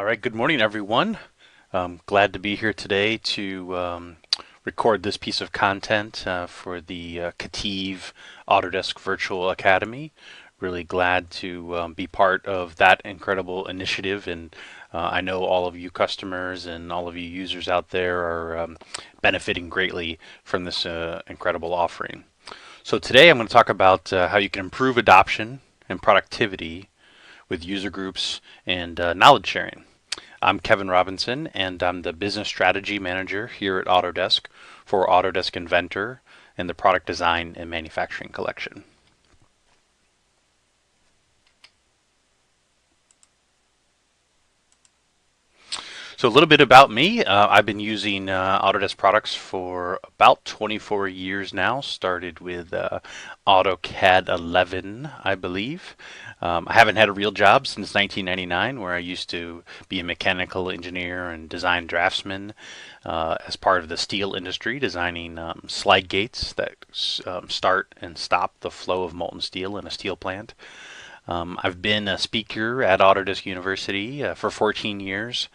All right, good morning, everyone. Glad to be here today to record this piece of content for the KETIV Autodesk Virtual Academy. Really glad to be part of that incredible initiative, and I know all of you customers and all of you users out there are benefiting greatly from this incredible offering. So today I'm going to talk about how you can improve adoption and productivity with user groups and knowledge sharing. I'm Kevin Robinson, and I'm the Business Strategy Manager here at Autodesk for Autodesk Inventor and the Product Design and Manufacturing Collection. So a little bit about me. I've been using Autodesk products for about 24 years now. Started with AutoCAD 11, I believe. I haven't had a real job since 1999, where I used to be a mechanical engineer and design draftsman as part of the steel industry, designing slide gates that start and stop the flow of molten steel in a steel plant. I've been a speaker at Autodesk University for 14 years.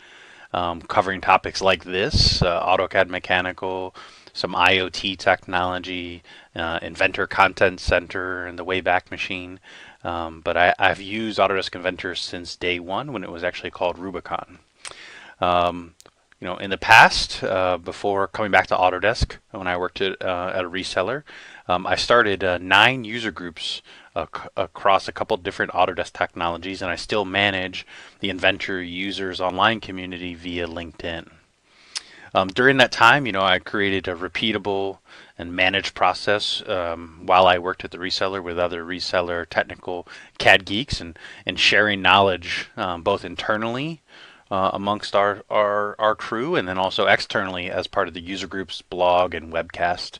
Covering topics like this, AutoCAD Mechanical, some IoT technology, Inventor Content Center, and the Wayback Machine. But I've used Autodesk Inventor since day one when it was actually called Rubicon. In the past, before coming back to Autodesk, when I worked at a reseller, I started 9 user groups across a couple different Autodesk technologies, and I still manage the Inventor users online community via LinkedIn. During that time, I created a repeatable and managed process while I worked at the reseller with other reseller technical CAD geeks and sharing knowledge both internally amongst our crew, and then also externally as part of the user groups blog and webcast.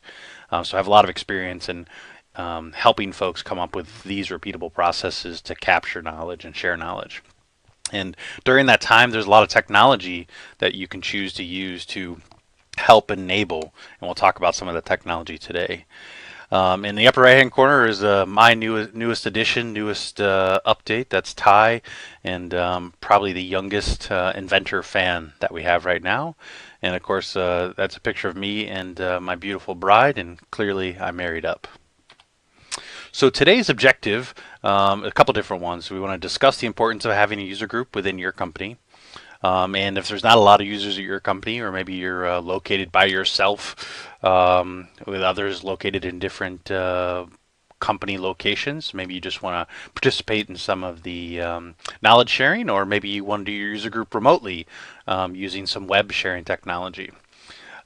So I have a lot of experience in helping folks come up with these repeatable processes to capture knowledge and share knowledge. And during that time, there's a lot of technology that you can choose to use to help enable, and we'll talk about some of the technology today. In the upper right hand corner is my newest addition, newest update. That's Ty, and probably the youngest Inventor fan that we have right now. And of course, that's a picture of me and my beautiful bride, and clearly I'm married up. So today's objective, a couple different ones. We want to discuss the importance of having a user group within your company. And if there's not a lot of users at your company, or maybe you're located by yourself with others located in different company locations, maybe you just want to participate in some of the knowledge sharing, or maybe you want to do your user group remotely using some web sharing technology.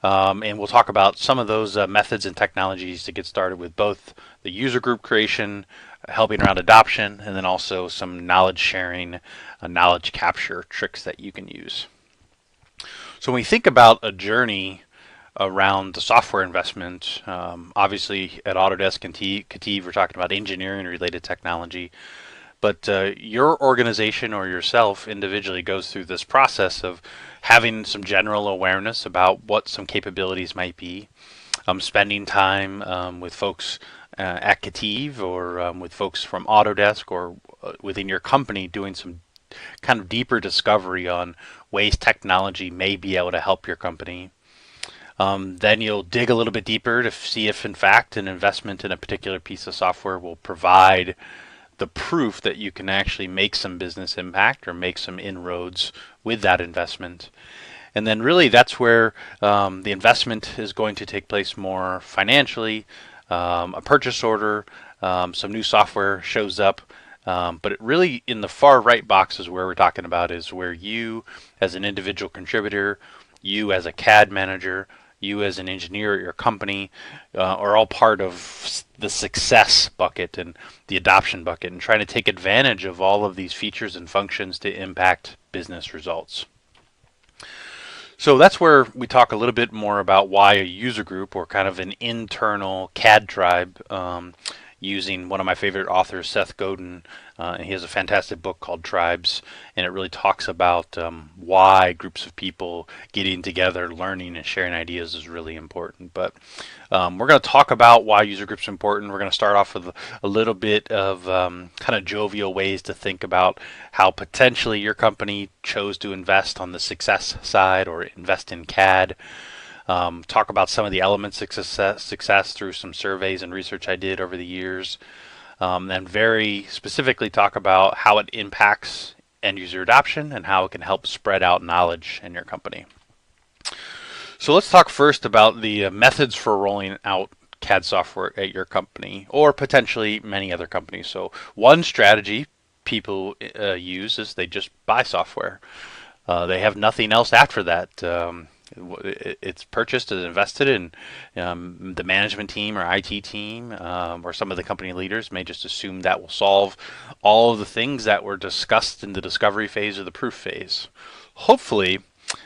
And we'll talk about some of those methods and technologies to get started with both the user group creation, helping around adoption, and then also some knowledge sharing, knowledge capture tricks that you can use. So when we think about a journey around the software investment, obviously at Autodesk and KETIV, we're talking about engineering related technology. But your organization or yourself individually goes through this process of having some general awareness about what some capabilities might be, spending time with folks at KETIV, or with folks from Autodesk, or within your company doing some kind of deeper discovery on ways technology may be able to help your company. Then you'll dig a little bit deeper to see if in fact an investment in a particular piece of software will provide the proof that you can actually make some business impact or make some inroads with that investment. And then really that's where the investment is going to take place more financially. A purchase order, some new software shows up, but it really in the far right box is where we're talking about, is where you as an individual contributor, you as a CAD manager, you as an engineer at your company are all part of the success bucket and the adoption bucket, and trying to take advantage of all of these features and functions to impact business results. So that's where we talk a little bit more about why a user group, or kind of an internal CAD tribe, using one of my favorite authors, Seth Godin. And he has a fantastic book called Tribes, and it really talks about why groups of people getting together, learning, and sharing ideas is really important. But we're going to talk about why user groups are important. We're going to start off with a little bit of kind of jovial ways to think about how potentially your company chose to invest on the success side or invest in CAD. Talk about some of the elements of success through some surveys and research I did over the years. And very specifically talk about how it impacts end user adoption and how it can help spread out knowledge in your company. So let's talk first about the methods for rolling out CAD software at your company or potentially many other companies. So one strategy people use is they just buy software. They have nothing else after that. It's purchased and invested in. The management team or IT team or some of the company leaders may just assume that will solve all of the things that were discussed in the discovery phase or the proof phase. Hopefully,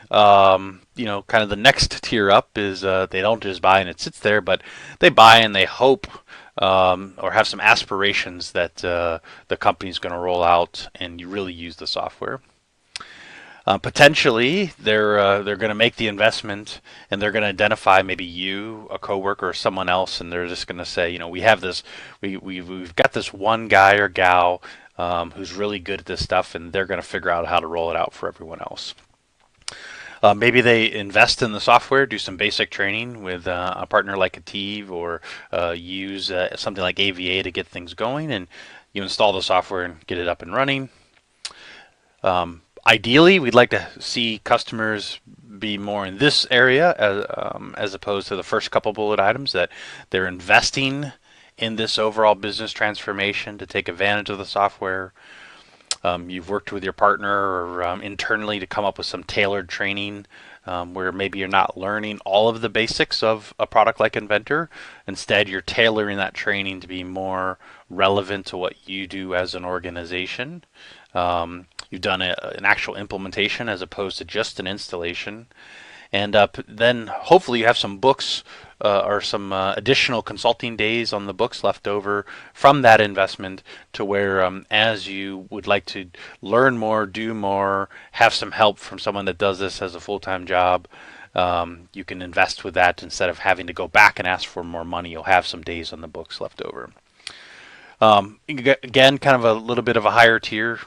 kind of the next tier up is they don't just buy and it sits there, but they buy and they hope or have some aspirations that the company's going to roll out and you really use the software. Potentially, they're going to make the investment and they're going to identify maybe you, a coworker, or someone else, and they're just going to say, we have this, we've got this one guy or gal who's really good at this stuff, and they're going to figure out how to roll it out for everyone else. Maybe they invest in the software, do some basic training with a partner like KETIV, or use something like AVA to get things going, and you install the software and get it up and running. Ideally, we'd like to see customers be more in this area as opposed to the first couple bullet items, that they're investing in this overall business transformation to take advantage of the software. You've worked with your partner or internally to come up with some tailored training where maybe you're not learning all of the basics of a product like Inventor. Instead, you're tailoring that training to be more relevant to what you do as an organization. You've done an actual implementation as opposed to just an installation. And then hopefully you have some books or some additional consulting days on the books left over from that investment to where as you would like to learn more, do more, have some help from someone that does this as a full-time job, you can invest with that instead of having to go back and ask for more money. You'll have some days on the books left over. Again, kind of a little bit of a higher tier,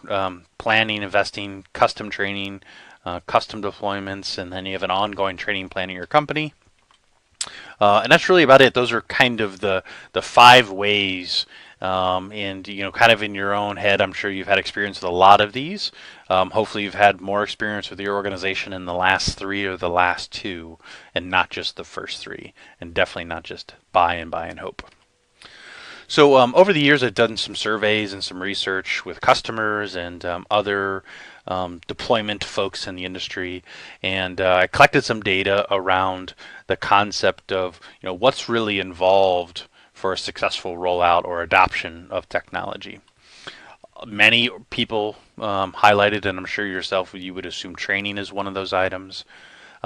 planning, investing, custom training, custom deployments, and then you have an ongoing training plan in your company. And that's really about it. Those are kind of the 5 ways, and kind of in your own head, I'm sure you've had experience with a lot of these. Hopefully you've had more experience with your organization in the last 3 or the last 2, and not just the first 3, and definitely not just buy and hope. So over the years, I've done some surveys and some research with customers and other deployment folks in the industry, and I collected some data around the concept of what's really involved for a successful rollout or adoption of technology. Many people highlighted, and I'm sure yourself you would assume training is one of those items.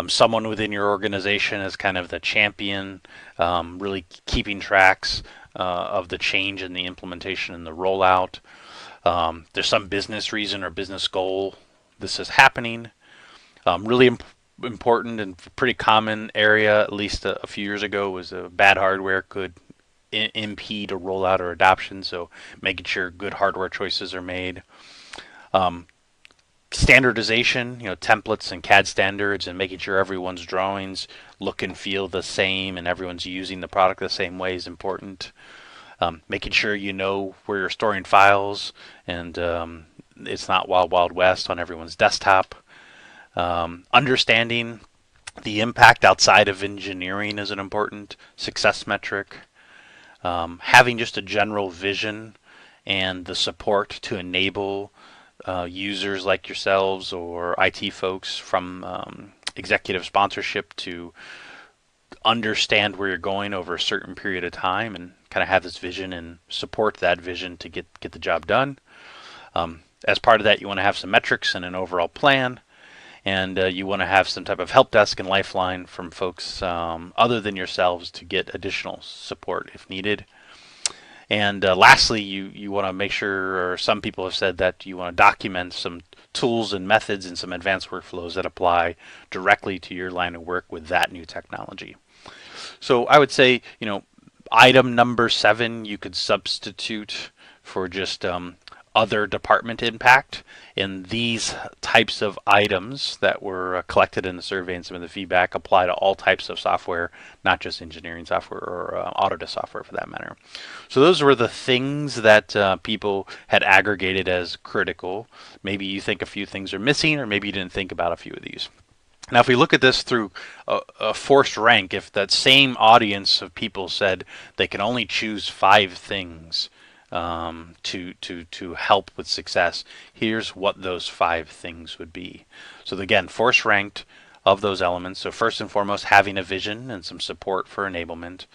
Someone within your organization is kind of the champion, really keeping tracks of the change in the implementation and the rollout. There's some business reason or business goal this is happening. Really important and pretty common area, at least a few years ago, was bad hardware could impede a rollout or adoption, so making sure good hardware choices are made. Standardization, templates and CAD standards, and making sure everyone's drawings look and feel the same and everyone's using the product the same way is important. Making sure you know where you're storing files and it's not Wild West on everyone's desktop. Understanding the impact outside of engineering is an important success metric. Having just a general vision and the support to enable users like yourselves or IT folks from executive sponsorship to understand where you're going over a certain period of time and kind of have this vision and support that vision to get the job done. As part of that, you want to have some metrics and an overall plan, and you want to have some type of help desk and lifeline from folks other than yourselves to get additional support if needed. And lastly, you want to make sure, or some people have said that you want to document some tools and methods and some advanced workflows that apply directly to your line of work with that new technology. So I would say, item number 7 you could substitute for just other department impact. And these types of items that were collected in the survey and some of the feedback apply to all types of software, not just engineering software or Autodesk software for that matter. So those were the things that people had aggregated as critical. Maybe you think a few things are missing, or maybe you didn't think about a few of these. Now, if we look at this through a forced rank, if that same audience of people said they can only choose 5 things to help with success, here's what those 5 things would be. So again, force ranked of those elements. So first and foremost, having a vision and some support for enablement.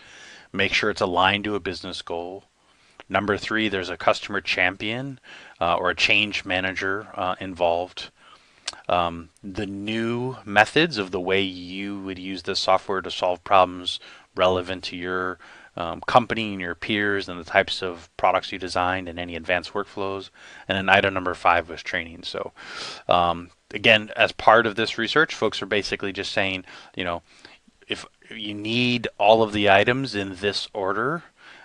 Make sure it's aligned to a business goal. Number 3, there's a customer champion or a change manager involved. The new methods of the way you would use this software to solve problems relevant to your company and your peers and the types of products you designed and any advanced workflows. And then item number 5 was training. So again, as part of this research, folks are basically just saying, if you need all of the items in this order,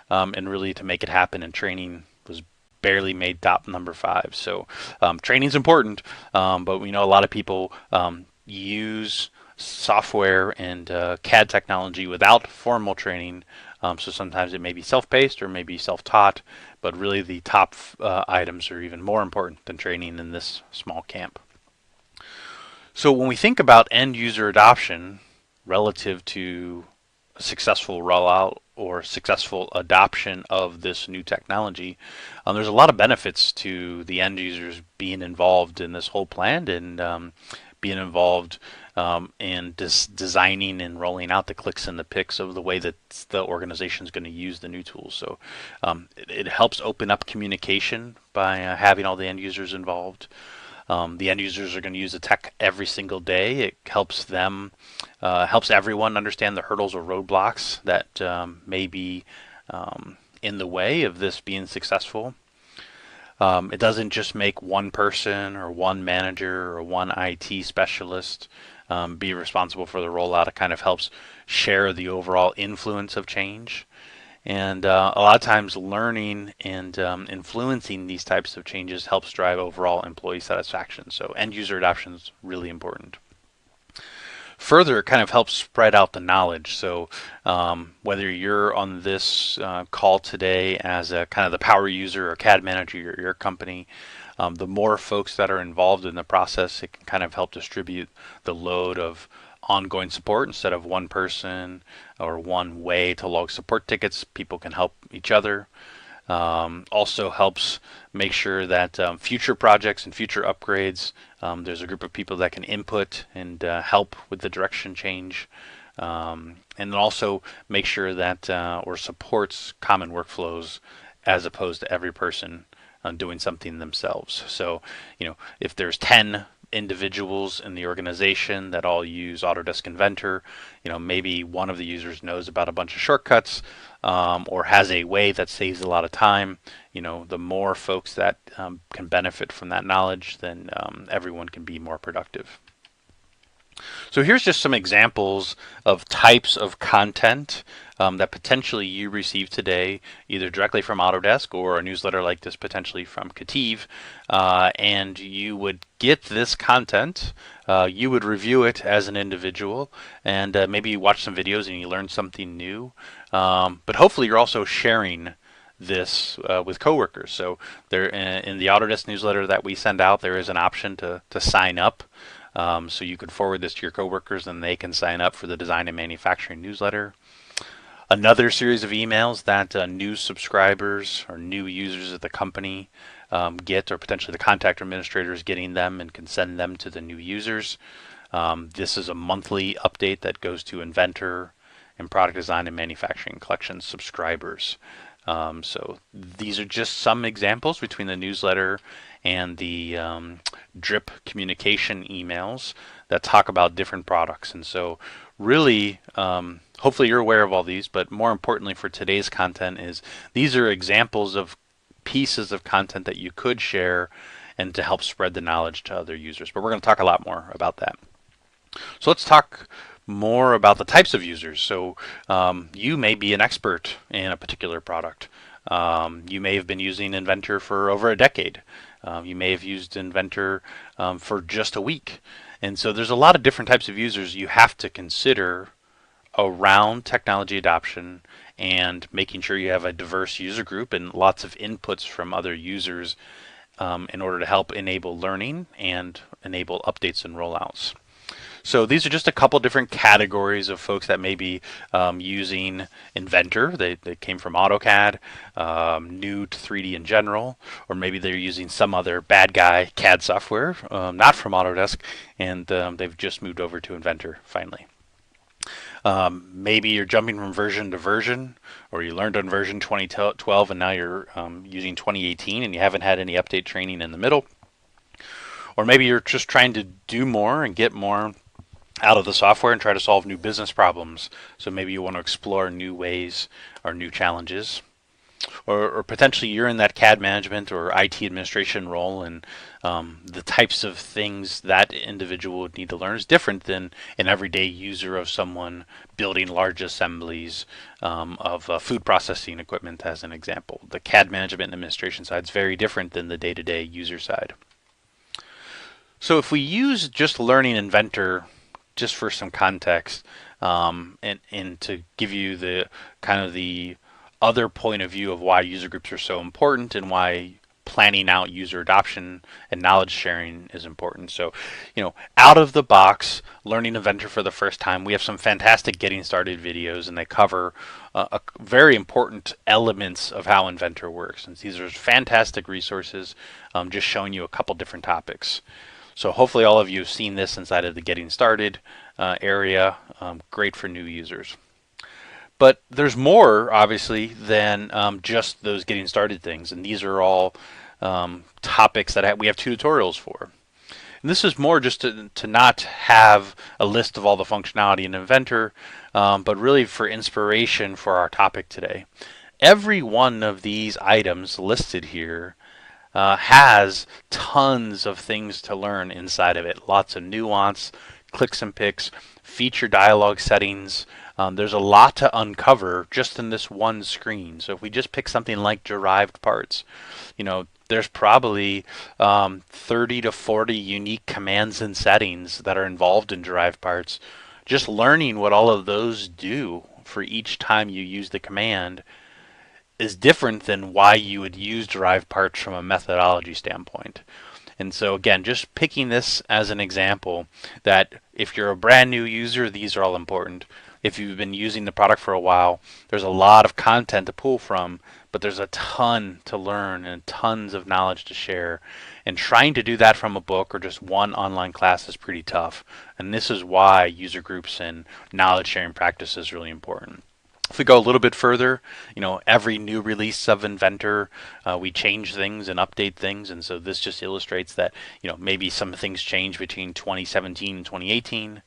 and really to make it happen, and training was barely made top number 5. So training is important, but we know a lot of people use software and CAD technology without formal training. So sometimes it may be self-paced or maybe self-taught, but really the top items are even more important than training in this small camp. So when we think about end user adoption relative to a successful rollout or successful adoption of this new technology, there's a lot of benefits to the end users being involved in this whole plan and being involved in designing and rolling out the clicks and the picks of the way that the organization is going to use the new tools. So it helps open up communication by having all the end users involved. The end users are going to use the tech every single day. It helps them, helps everyone understand the hurdles or roadblocks that may be in the way of this being successful. It doesn't just make one person or one manager or one IT specialist be responsible for the rollout. It kind of helps share the overall influence of change. And a lot of times learning and influencing these types of changes helps drive overall employee satisfaction. So end user adoption is really important. Further, it kind of helps spread out the knowledge. So whether you're on this call today as a kind of the power user or CAD manager at your company, the more folks that are involved in the process, it can kind of help distribute the load of ongoing support. Instead of one person or one way to log support tickets, people can help each other. Also helps make sure that future projects and future upgrades, there's a group of people that can input and help with the direction change. And then also make sure that or supports common workflows as opposed to every person doing something themselves. So, if there's 10 individuals in the organization that all use Autodesk Inventor, maybe one of the users knows about a bunch of shortcuts or has a way that saves a lot of time. The more folks that can benefit from that knowledge, then everyone can be more productive. So here's just some examples of types of content that potentially you receive today, either directly from Autodesk or a newsletter like this potentially from KETIV, and you would get this content, you would review it as an individual, and maybe you watch some videos and you learn something new, but hopefully you're also sharing this with coworkers. So there in the Autodesk newsletter that we send out, there is an option to sign up. So you could forward this to your coworkers and they can sign up for the design and manufacturing newsletter. Another series of emails that new subscribers or new users of the company get, or potentially the contact administrators getting them and can send them to the new users. This is a monthly update that goes to Inventor and Product Design and Manufacturing Collection subscribers. So these are just some examples between the newsletter and the drip communication emails that talk about different products. And so really, hopefully you're aware of all these, but more importantly for today's content is these are examples of pieces of content that you could share and to help spread the knowledge to other users. But we're going to talk a lot more about that. So let's talk more about the types of users. So you may be an expert in a particular product. You may have been using Inventor for over a decade. You may have used Inventor for just a week. And so there's a lot of different types of users you have to consider around technology adoption and making sure you have a diverse user group and lots of inputs from other users in order to help enable learning and enable updates and rollouts. So these are just a couple different categories of folks that may be using Inventor. They came from AutoCAD, new to 3D in general, or maybe they're using some other bad guy CAD software, not from Autodesk, and they've just moved over to Inventor finally. Maybe you're jumping from version to version, or you learned on version 2012 and now you're using 2018 and you haven't had any update training in the middle. Or maybe you're just trying to do more and get more out of the software and try to solve new business problems. So maybe you want to explore new ways or new challenges. Or potentially you're in that CAD management or IT administration role, and the types of things that individual would need to learn is different than an everyday user of someone building large assemblies of food processing equipment, as an example. The CAD management and administration side is very different than the day-to-day user side. So if we use just learning Inventor just for some context, and to give you the kind of the other point of view of why user groups are so important and why planning out user adoption and knowledge sharing is important. So, out of the box, learning Inventor for the first time, we have some fantastic getting started videos, and they cover very important elements of how Inventor works. And these are fantastic resources, just showing you a couple different topics. So hopefully all of you have seen this inside of the Getting Started area. Great for new users. But there's more, obviously, than just those Getting Started things. And these are all topics that we have tutorials for. And this is more just to not have a list of all the functionality in Inventor, but really for inspiration for our topic today. Every one of these items listed here has tons of things to learn inside of it. Lots of nuance, clicks and picks, feature dialog settings. There's a lot to uncover just in this one screen. So if we just pick something like derived parts, there's probably 30 to 40 unique commands and settings that are involved in derived parts. Just learning what all of those do for each time you use the command is different than why you would use derived parts from a methodology standpoint. And so again, just picking this as an example that if you're a brand new user, these are all important. If you've been using the product for a while, there's a lot of content to pull from, but there's a ton to learn and tons of knowledge to share. And trying to do that from a book or just one online class is pretty tough. And this is why user groups and knowledge sharing practice is really important. If we go a little bit further, every new release of Inventor, we change things and update things. And so this just illustrates that, maybe some things change between 2017 and 2018,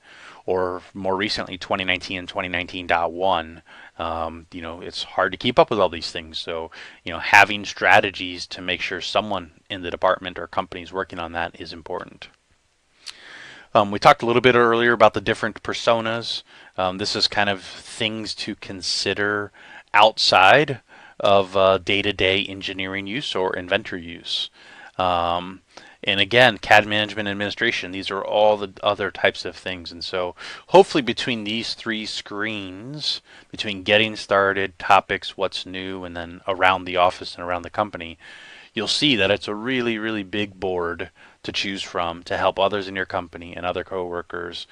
or more recently, 2019 and 2019.1. It's hard to keep up with all these things. So, having strategies to make sure someone in the department or company is working on that is important. We talked a little bit earlier about the different personas. This is kind of things to consider outside of day-to-day engineering use or Inventor use. And again, CAD management administration, these are all the other types of things. And so hopefully between these three screens, between getting started, topics, what's new, and then around the office and around the company, you'll see that it's a really, really big board to choose from to help others in your company and other coworkers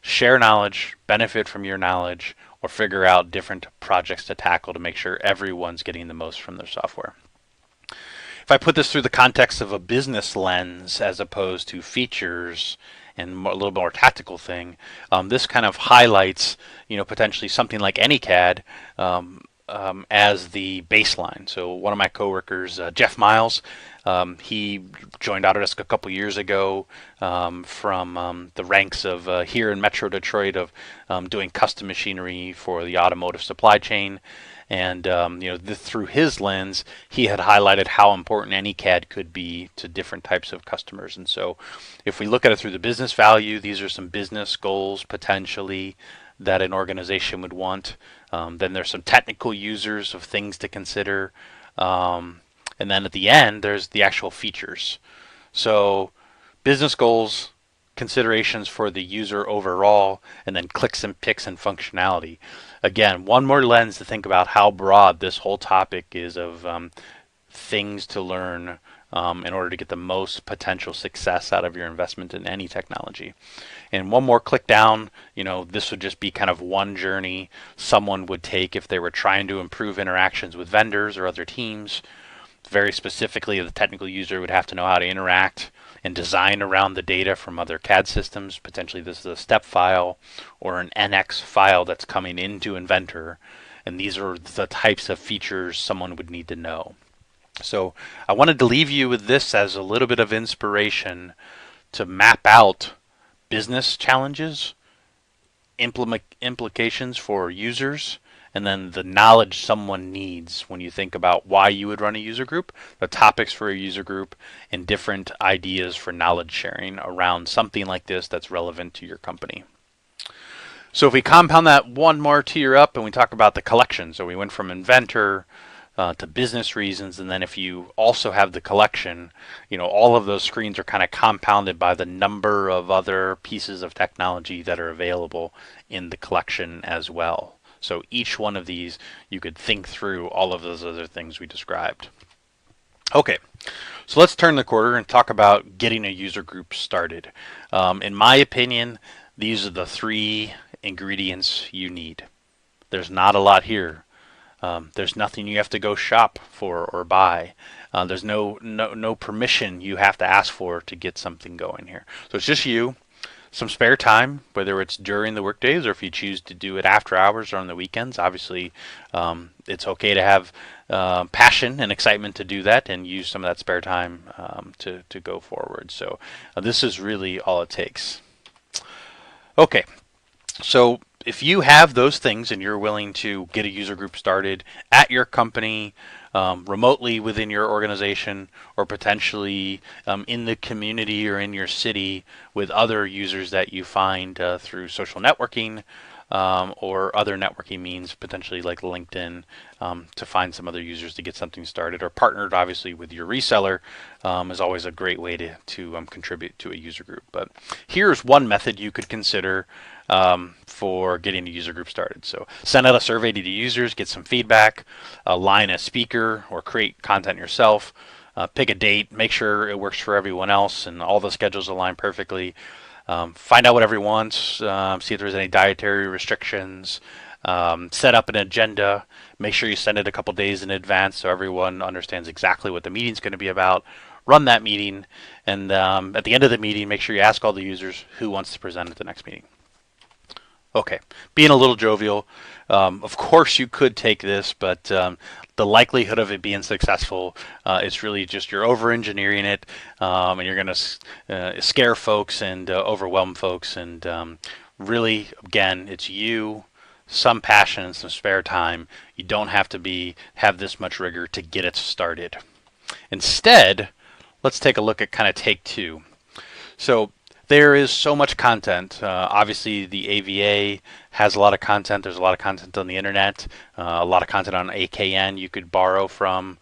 share knowledge, benefit from your knowledge, or figure out different projects to tackle to make sure everyone's getting the most from their software. If I put this through the context of a business lens as opposed to features and a little more tactical thing, this kind of highlights, potentially something like AnyCAD, as the baseline. So one of my coworkers, Jeff Miles, he joined Autodesk a couple years ago from the ranks of here in Metro Detroit of doing custom machinery for the automotive supply chain. And through his lens, he had highlighted how important any CAD could be to different types of customers. And so, if we look at it through the business value, these are some business goals potentially that an organization would want. Then there's some technical users of things to consider. And then at the end, there's the actual features. So business goals, considerations for the user overall, and then clicks and picks and functionality. Again, one more lens to think about how broad this whole topic is of things to learn in order to get the most potential success out of your investment in any technology. And one more click down, this would just be kind of one journey someone would take if they were trying to improve interactions with vendors or other teams. Very specifically, the technical user would have to know how to interact and design around the data from other CAD systems. Potentially this is a step file or an NX file that's coming into Inventor. And these are the types of features someone would need to know. So I wanted to leave you with this as a little bit of inspiration to map out business challenges, implications for users, and then the knowledge someone needs when you think about why you would run a user group, the topics for a user group, and different ideas for knowledge sharing around something like this that's relevant to your company. So if we compound that one more tier up and we talk about the collection, so we went from Inventor to business reasons, and then if you also have the collection, all of those screens are kind of compounded by the number of other pieces of technology that are available in the collection as well. So each one of these, you could think through all of those other things we described. Okay, so let's turn the corner and talk about getting a user group started. In my opinion, these are the 3 ingredients you need. There's not a lot here. There's nothing you have to go shop for or buy. There's no permission you have to ask for to get something going here. So it's just you, some spare time, whether it's during the work days or if you choose to do it after hours or on the weekends. Obviously, it's okay to have passion and excitement to do that and use some of that spare time to go forward. So this is really all it takes. Okay, so if you have those things and you're willing to get a user group started at your company, remotely within your organization, or potentially in the community or in your city with other users that you find through social networking or other networking means, potentially like LinkedIn, to find some other users to get something started, or partnered obviously with your reseller is always a great way to contribute to a user group. But here's one method you could consider for getting a user group started. So send out a survey to the users, get some feedback, align a speaker or create content yourself, pick a date, make sure it works for everyone else and all the schedules align perfectly. Find out what everyone wants, see if there's any dietary restrictions, set up an agenda, make sure you send it a couple days in advance so everyone understands exactly what the meeting's going to be about. Run that meeting, and at the end of the meeting, make sure you ask all the users who wants to present at the next meeting. Okay, being a little jovial, of course you could take this, but the likelihood of it being successful is really just you're over-engineering it, and you're going to scare folks and overwhelm folks, and really, again, it's you, some passion, and some spare time. You don't have to have this much rigor to get it started. Instead, let's take a look at kind of take 2. So there is so much content. Obviously, the AVA has a lot of content. There's a lot of content on the internet, a lot of content on AKN you could borrow from.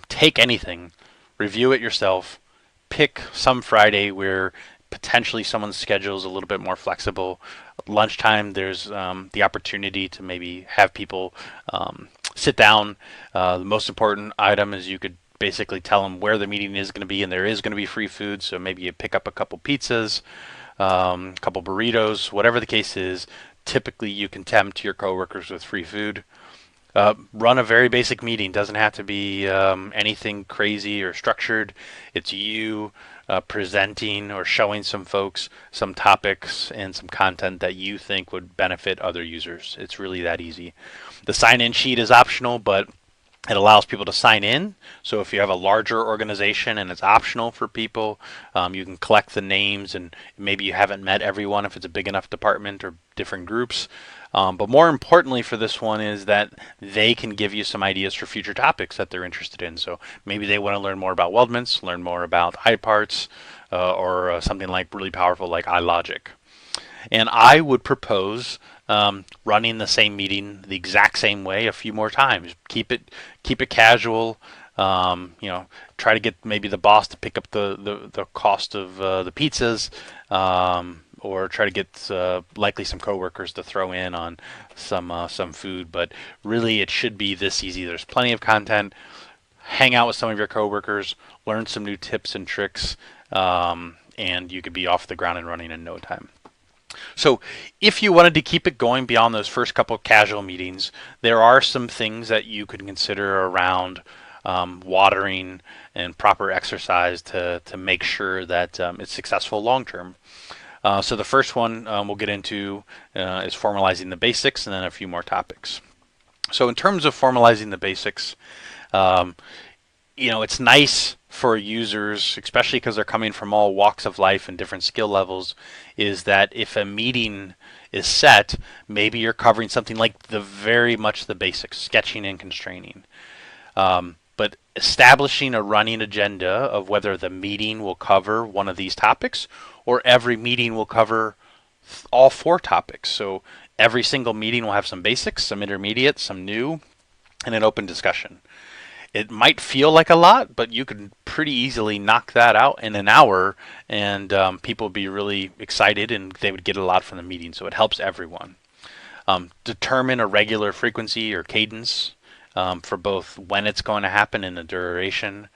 Take anything, review it yourself, pick some Friday where potentially someone's schedule is a little bit more flexible. Lunchtime, there's the opportunity to maybe have people sit down. The most important item is you could basically tell them where the meeting is going to be, and there is going to be free food, so maybe you pick up a couple pizzas, a couple burritos, whatever the case is. Typically you can tempt your coworkers with free food. Run a very basic meeting. Doesn't have to be anything crazy or structured. It's you presenting or showing some folks some topics and some content that you think would benefit other users. It's really that easy. The sign-in sheet is optional, but it allows people to sign in. So if you have a larger organization and it's optional for people, you can collect the names, and maybe you haven't met everyone if it's a big enough department or different groups. But more importantly for this one is that they can give you some ideas for future topics that they're interested in. So maybe they want to learn more about weldments, learn more about iParts, or something like really powerful like iLogic. And I would propose running the same meeting the exact same way a few more times. Keep it casual. Try to get maybe the boss to pick up the cost of the pizzas, or try to get likely some coworkers to throw in on some food. But really, it should be this easy. There's plenty of content. Hang out with some of your coworkers, learn some new tips and tricks, and you could be off the ground and running in no time. So if you wanted to keep it going beyond those first couple casual meetings, there are some things that you could consider around watering and proper exercise to make sure that it's successful long term. So the first one we'll get into is formalizing the basics, and then a few more topics. So in terms of formalizing the basics, it's nice for users, especially because they're coming from all walks of life and different skill levels, is that if a meeting is set, maybe you're covering something like very much the basics, sketching and constraining. But establishing a running agenda of whether the meeting will cover one of these topics or every meeting will cover all 4 topics. So every single meeting will have some basics, some intermediate, some new, and an open discussion. It might feel like a lot, but you could pretty easily knock that out in an hour, and people would be really excited and they would get a lot from the meeting. So it helps everyone. Determine a regular frequency or cadence for both when it's going to happen and the duration,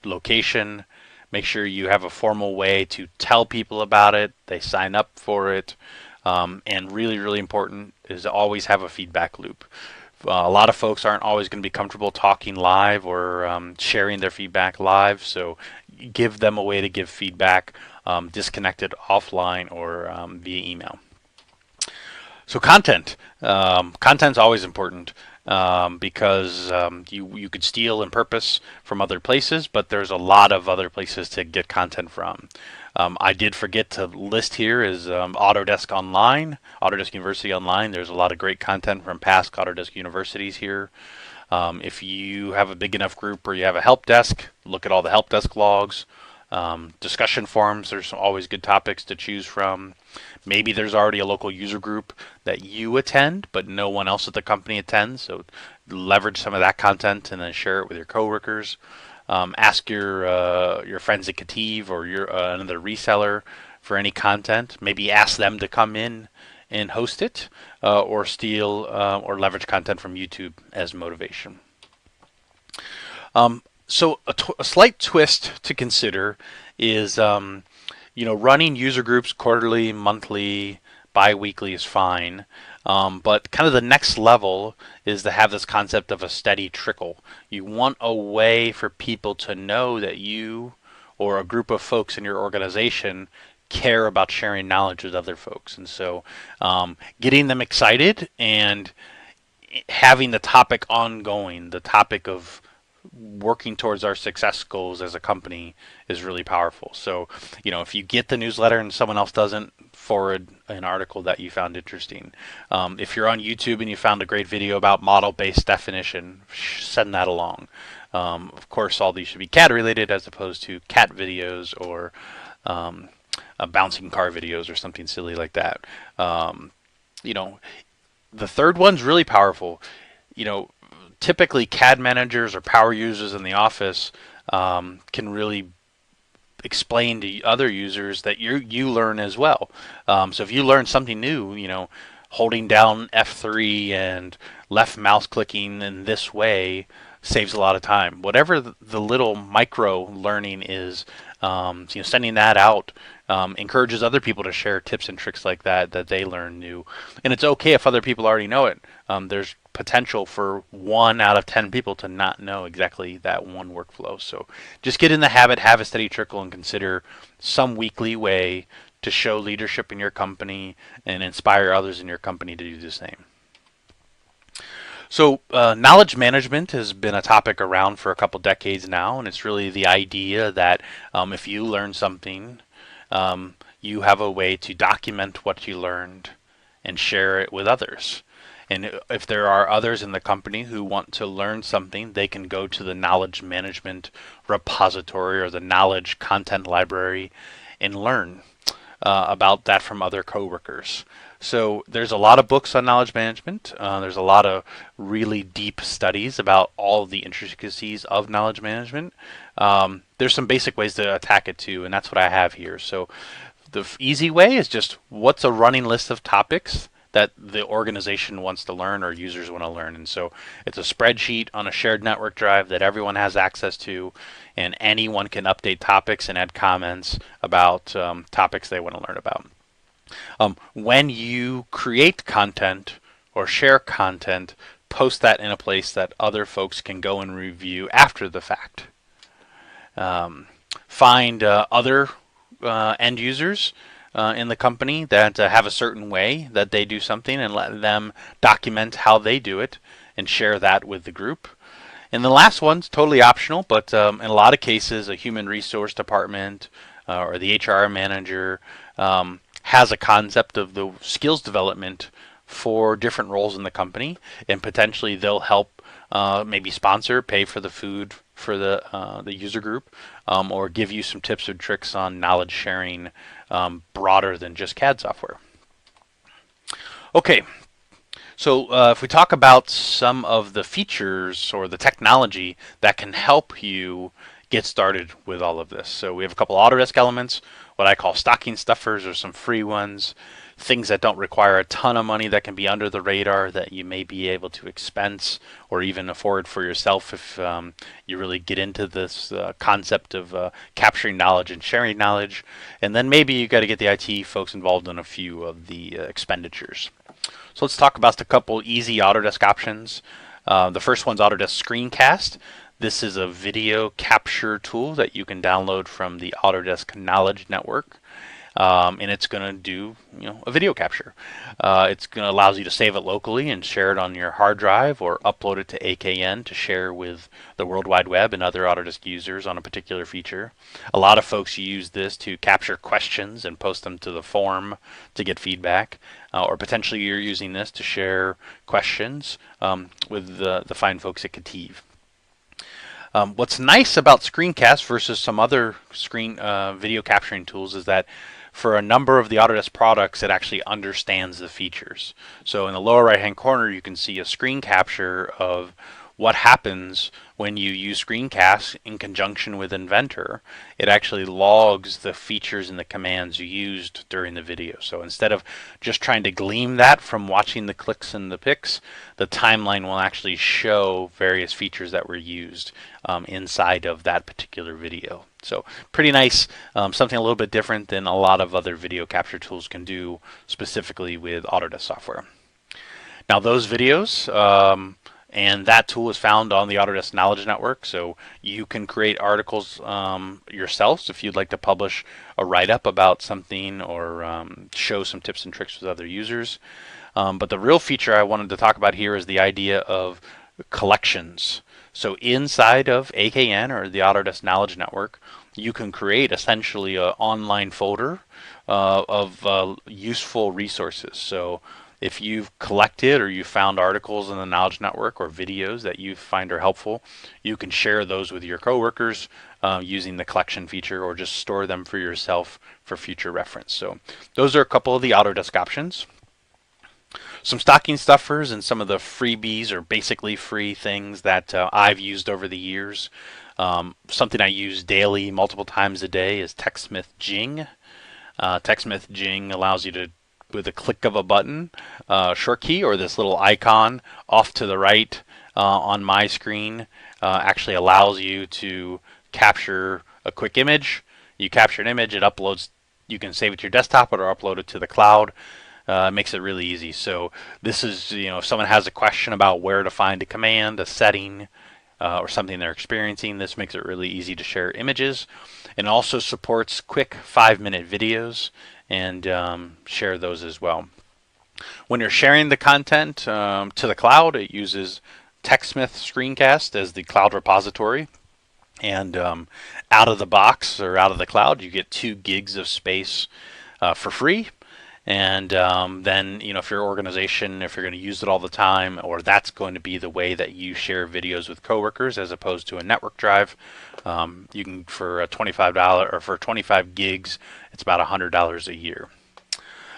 location. Make sure you have a formal way to tell people about it. They sign up for it. And really, really important is to always have a feedback loop. A lot of folks aren't always going to be comfortable talking live or sharing their feedback live, so give them a way to give feedback, disconnected offline or via email. So content. Content's always important because you could steal and purpose from other places, but there's a lot of other places to get content from. I did forget to list here is Autodesk Online, Autodesk University Online. There's a lot of great content from past Autodesk universities here. If you have a big enough group or you have a help desk, look at all the help desk logs. Discussion forums, there's always good topics to choose from. Maybe there's already a local user group that you attend, but no one else at the company attends. So leverage some of that content and then share it with your coworkers. Ask your friends at KETIV or your another reseller for any content. Maybe ask them to come in and host it, or steal or leverage content from YouTube as motivation. So a slight twist to consider is running user groups quarterly, monthly, bi-weekly is fine. But kind of the next level is to have this concept of a steady trickle. You want a way for people to know that you or a group of folks in your organization care about sharing knowledge with other folks. And so getting them excited and having the topic ongoing, the topic of working towards our success goals as a company is really powerful. So, if you get the newsletter and someone else doesn't, forward an article that you found interesting. If you're on YouTube and you found a great video about model-based definition, send that along. Of course, all these should be CAD related as opposed to cat videos or bouncing car videos or something silly like that. The third one's really powerful. Typically CAD managers or power users in the office can really explain to other users that you learn as well. So if you learn something new, holding down F3 and left mouse clicking in this way saves a lot of time. Whatever the little micro learning is, sending that out encourages other people to share tips and tricks like that they learn new. And it's okay if other people already know it. There's potential for 1 out of 10 people to not know exactly that one workflow. So just get in the habit, have a steady trickle, and consider some weekly way to show leadership in your company and inspire others in your company to do the same. So knowledge management has been a topic around for a couple decades now, and it's really the idea that if you learn something, you have a way to document what you learned and share it with others. And if there are others in the company who want to learn something, they can go to the knowledge management repository or the knowledge content library and learn about that from other coworkers. So there's a lot of books on knowledge management. There's a lot of really deep studies about all of the intricacies of knowledge management. There's some basic ways to attack it too, and that's what I have here. So the easy way is just what's a running list of topics that the organization wants to learn or users want to learn. And so it's a spreadsheet on a shared network drive that everyone has access to, and anyone can update topics and add comments about topics they want to learn about. When you create content or share content, post that in a place that other folks can go and review after the fact. Find other end users in the company that have a certain way that they do something and let them document how they do it and share that with the group. And the last one's totally optional, but in a lot of cases, a human resource department or the HR manager has a concept of the skills development for different roles in the company, and potentially they'll help maybe sponsor, pay for the food for the user group, or give you some tips and tricks on knowledge sharing broader than just CAD software. Okay, so if we talk about some of the features or the technology that can help you get started with all of this. So we have a couple Autodesk elements, what I call stocking stuffers, or some free ones, things that don't require a ton of money that can be under the radar that you may be able to expense or even afford for yourself if you really get into this concept of capturing knowledge and sharing knowledge. And then maybe you got to get the IT folks involved in a few of the expenditures. So let's talk about a couple easy Autodesk options. The first one's Autodesk Screencast. This is a video capture tool that you can download from the Autodesk Knowledge Network, and it's going to do a video capture. It's going to allows you to save it locally and share it on your hard drive or upload it to AKN to share with the World Wide Web and other Autodesk users on a particular feature. A lot of folks use this to capture questions and post them to the forum to get feedback, or potentially you're using this to share questions with the fine folks at KETIV. What's nice about Screencast versus some other video capturing tools is that for a number of the Autodesk products, it actually understands the features. So in the lower right hand corner, you can see a screen capture of what happens when you use Screencast in conjunction with Inventor. It actually logs the features and the commands you used during the video. So instead of just trying to glean that from watching the clicks and the pics, the timeline will actually show various features that were used inside of that particular video. So pretty nice, something a little bit different than a lot of other video capture tools can do specifically with Autodesk software. Now those videos, and that tool is found on the Autodesk Knowledge Network, so you can create articles yourselves if you'd like to publish a write-up about something or show some tips and tricks with other users. But the real feature I wanted to talk about here is the idea of collections. So inside of AKN or the Autodesk Knowledge Network, you can create essentially an online folder of useful resources. So if you've collected or you found articles in the Knowledge Network or videos that you find are helpful, you can share those with your coworkers using the collection feature, or just store them for yourself for future reference. So those are a couple of the Autodesk options. Some stocking stuffers and some of the freebies or basically free things that I've used over the years. Something I use daily, multiple times a day, is TechSmith Jing. TechSmith Jing allows you to, with a click of a button, short key, or this little icon off to the right on my screen, actually allows you to capture a quick image. You capture an image, it uploads. You can save it to your desktop or upload it to the cloud. It makes it really easy. So this is, if someone has a question about where to find a command, a setting, or something they're experiencing, this makes it really easy to share images. And also supports quick 5-minute videos, and share those as well. When you're sharing the content to the cloud, it uses TechSmith Screencast as the cloud repository. And out of the box, or out of the cloud, you get 2 gigs of space for free. And then, if your organization, if you're going to use it all the time, or that's going to be the way that you share videos with coworkers as opposed to a network drive, you can, for $25 or for 25 gigs, it's about $100 a year.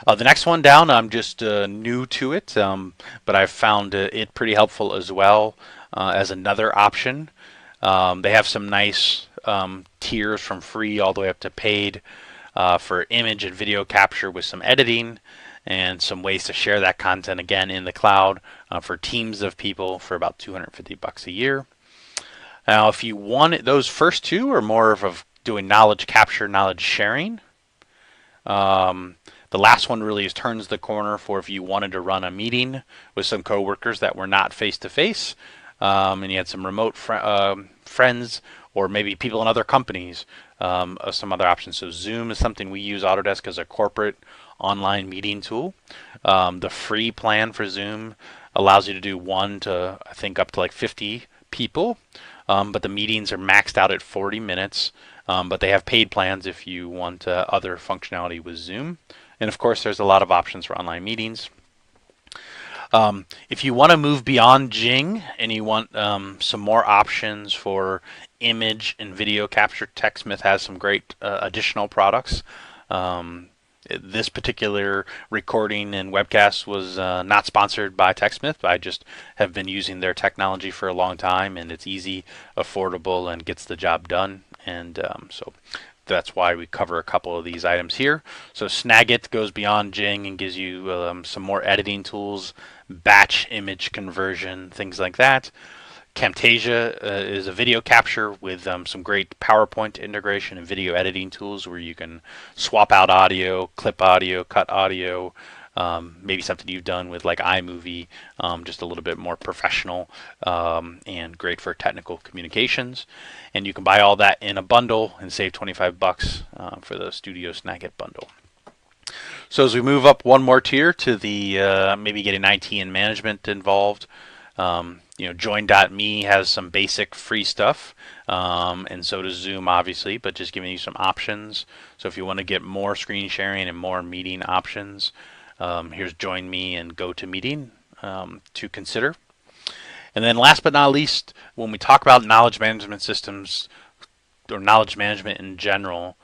The next one down, I'm just new to it, but I've found it pretty helpful as well as another option. They have some nice tiers from free all the way up to paid for image and video capture with some editing and some ways to share that content again in the cloud for teams of people for about $250 a year. Now, if you want those first 2 are more of doing knowledge capture, knowledge sharing. The last one really turns the corner for if you wanted to run a meeting with some coworkers that were not face-to-face, and you had some remote friends or maybe people in other companies, some other options. So Zoom is something we use Autodesk as a corporate online meeting tool. The free plan for Zoom allows you to do 1 to, I think, up to like 50 people, but the meetings are maxed out at 40 minutes. But they have paid plans if you want other functionality with Zoom. And of course, there's a lot of options for online meetings. If you want to move beyond Jing and you want some more options for image and video capture, TechSmith has some great additional products. This particular recording and webcast was not sponsored by TechSmith, but I just have been using their technology for a long time, and it's easy, affordable, and gets the job done. And so that's why we cover a couple of these items here. So Snagit goes beyond Jing and gives you some more editing tools, batch image conversion, things like that. Camtasia is a video capture with some great PowerPoint integration and video editing tools where you can swap out audio, clip audio, cut audio, maybe something you've done with like iMovie, just a little bit more professional, and great for technical communications. And you can buy all that in a bundle and save $25 for the Studio Snagit bundle. So as we move up one more tier to the maybe getting IT and management involved, Join.me has some basic free stuff, and so does Zoom, obviously, but just giving you some options. So if you want to get more screen sharing and more meeting options, here's Join Me and GoToMeeting to consider. And then last but not least, when we talk about knowledge management systems or knowledge management in general,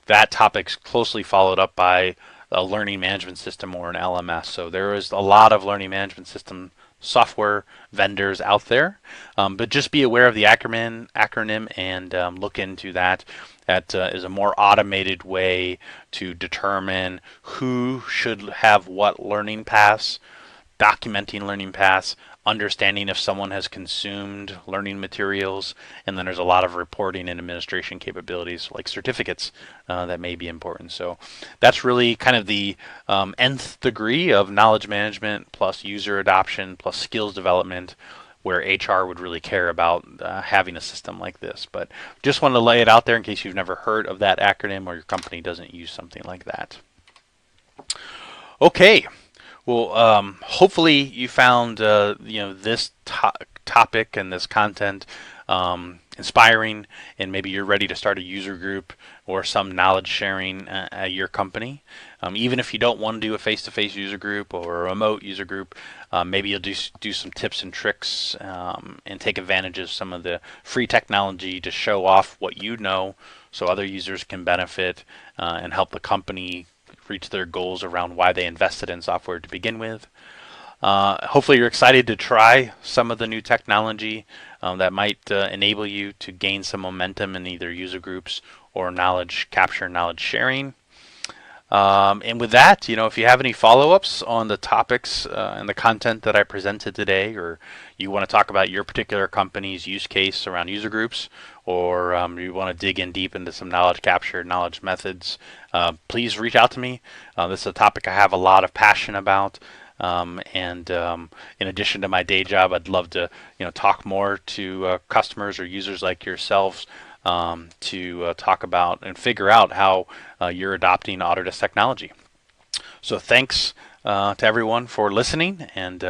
that topic's closely followed up by a learning management system or an LMS. So there is a lot of learning management system software vendors out there, but just be aware of the acronym and look into that. That is a more automated way to determine who should have what learning paths, documenting learning paths, understanding if someone has consumed learning materials, and then there's a lot of reporting and administration capabilities like certificates that may be important. So that's really kind of the nth degree of knowledge management plus user adoption plus skills development, where HR would really care about having a system like this. But just wanted to lay it out there in case you've never heard of that acronym or your company doesn't use something like that. Okay. Well, hopefully you found this topic and this content inspiring, and maybe you're ready to start a user group or some knowledge sharing at your company. Even if you don't want to do a face-to-face user group or a remote user group, maybe you'll do some tips and tricks and take advantage of some of the free technology to show off what you know so other users can benefit and help the company reach their goals around why they invested in software to begin with. Hopefully you're excited to try some of the new technology that might enable you to gain some momentum in either user groups or knowledge capture, knowledge sharing. And with that, if you have any follow-ups on the topics and the content that I presented today, or you want to talk about your particular company's use case around user groups, or you want to dig in deep into some knowledge capture, knowledge methods, please reach out to me. This is a topic I have a lot of passion about. And in addition to my day job, I'd love to talk more to customers or users like yourselves to talk about and figure out how you're adopting Autodesk technology. So thanks to everyone for listening, and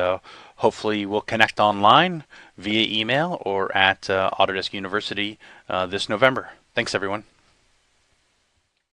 hopefully we'll connect online via email or at Autodesk University this November. Thanks, everyone.